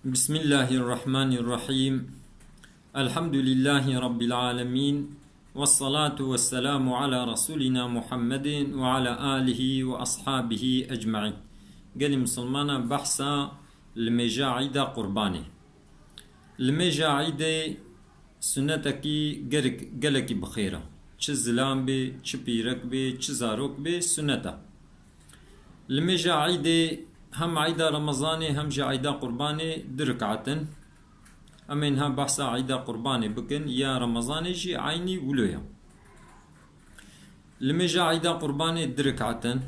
بسم الله الرحمن الرحيم. الحمد لله رب العالمين، والصلاة والسلام على رسولنا محمد وعلى آله وأصحابه أجمعين. قال مسلمانا بحثا الميجا عيدا قرباني. الميجا عيدا سنتكي قلك بخيرة، چه زلام بي، چه بيرك بي، چه زاروك بي سنتا. الميجا عيدا هم عيدا رمضاني هم جا عيدا قرباني دركعتن. أمينها بحثا عيدا قرباني بكن يا رمضاني جي عيني ولويا. لما جا عيدا قرباني دركعتن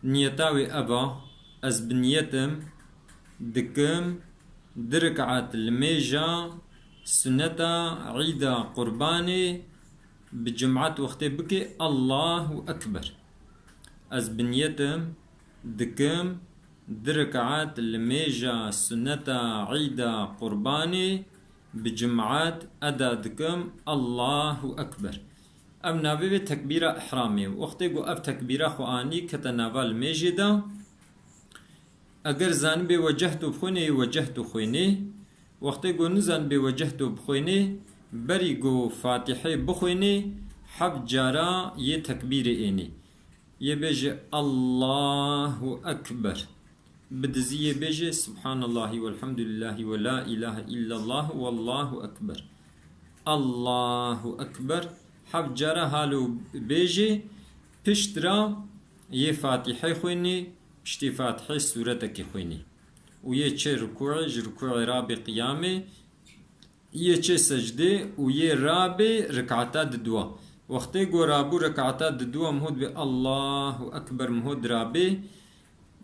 نيتاوي أبا أز بنيتم دكم دركعت الميجا سنتا عيدا قرباني بجمعات وقت بكي الله أكبر. أز بنيتم دكم دركعات الميجا سنتا عيدا قرباني بجمعات أدا دكم الله أكبر. أم نابي تكبيرة إحرامي وقتي قو أف تكبيرة خواني كتناوال ميجدا أجر زان بي وجهتو بخوني وجهتو خويني وقتي قو نزان بي وجهتو بخويني بري قو فاتحي بخويني حب جارا يه تكبير إيني يبيجي الله أكبر بدزي يبيجي سبحان الله والحمد لله ولا إله إلا الله والله أكبر الله أكبر حب جارا هالو بيجي پشترا يه فاتحي خويني پشتي فاتحي سورتك خويني ويه چه ركوعي رابي قيامي يه چه سجده ويه رابي ركعتا ددوا وقتی گو رابو رکعتا ددوا مهود به الله اکبر مهود رابی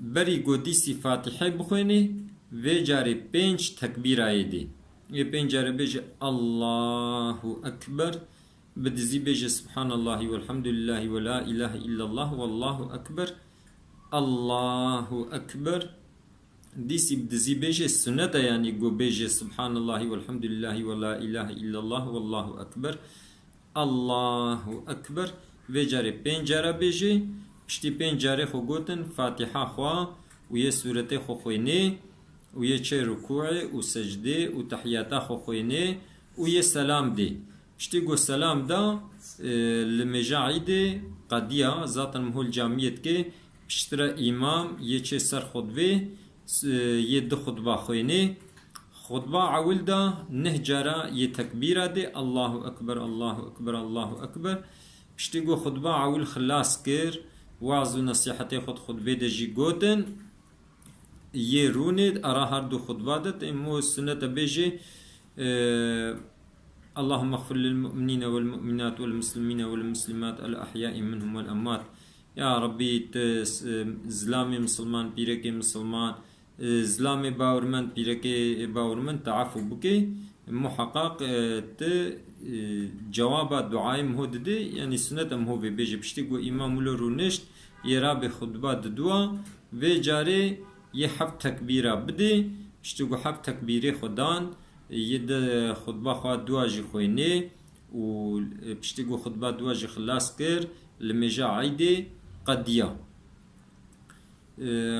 بری گو دیسی فاتحه بخوینی و جاری 5 تکبیر آیدی یه 5 جاری بیجه الله اکبر بدزی بیجه سبحان الله والحمد لله ولا اله الا الله والله اکبر الله اکبر دیسی بدزی بیجه سنت یعنی گو بیجه سبحان الله والحمد لله ولا اله الا الله والله اکبر الله أكبر وجاري بينجارة بيجي پشتی بينجارة خو گوتن فاتحة خوا ويه سورة خو خويني ويه چه ركوع و سجده و تحياتا خو خويني ويه سلام دي پشتی گو سلام دا لمجاعي دي قديا ذات المهول جامعيت کے پشترا امام يه چه سر خطبه يه دو خطبه خويني خطبة عول دا نه جارا يه تكبيرة دي الله أكبر الله أكبر الله أكبر بشتيقو خطبة عول خلاص كير وعظ نصيحتي خطبة دا جي قوتن يه روند أرا هردو خطبة دت إمو السنة بيجي اللهم اغفر للمؤمنين والمؤمنات والمسلمين والمسلمات الأحياء منهم والأموات يا ربي زلامي مسلمان بيركي مسلمان زلامي باورمن بيركي باورمن تعفو بكي محقق ت جواب دعاء مهود دي يعني سنة مهو بيجي بشتيقو إمام لو نشت يرابي خطبة دوا وجاري يحب تكبيرة بدي بشتيقو حب تكبيري خدان يد خطبة خواه دوا جي خويني و بشتيقو خطبة دوا جي خلاص كر لمجا عيدي قديا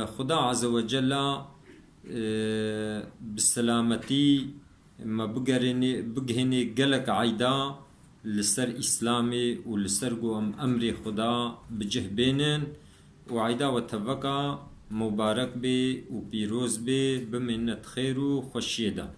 خدا عز وجل بالسلامتي ما بقهني قلق عيدا لسر إسلامي ولسر قوم أمري خدا بجه بينن وعيدا وتفقا مبارك بي وبيروز بي بمنة خير وخشيدا.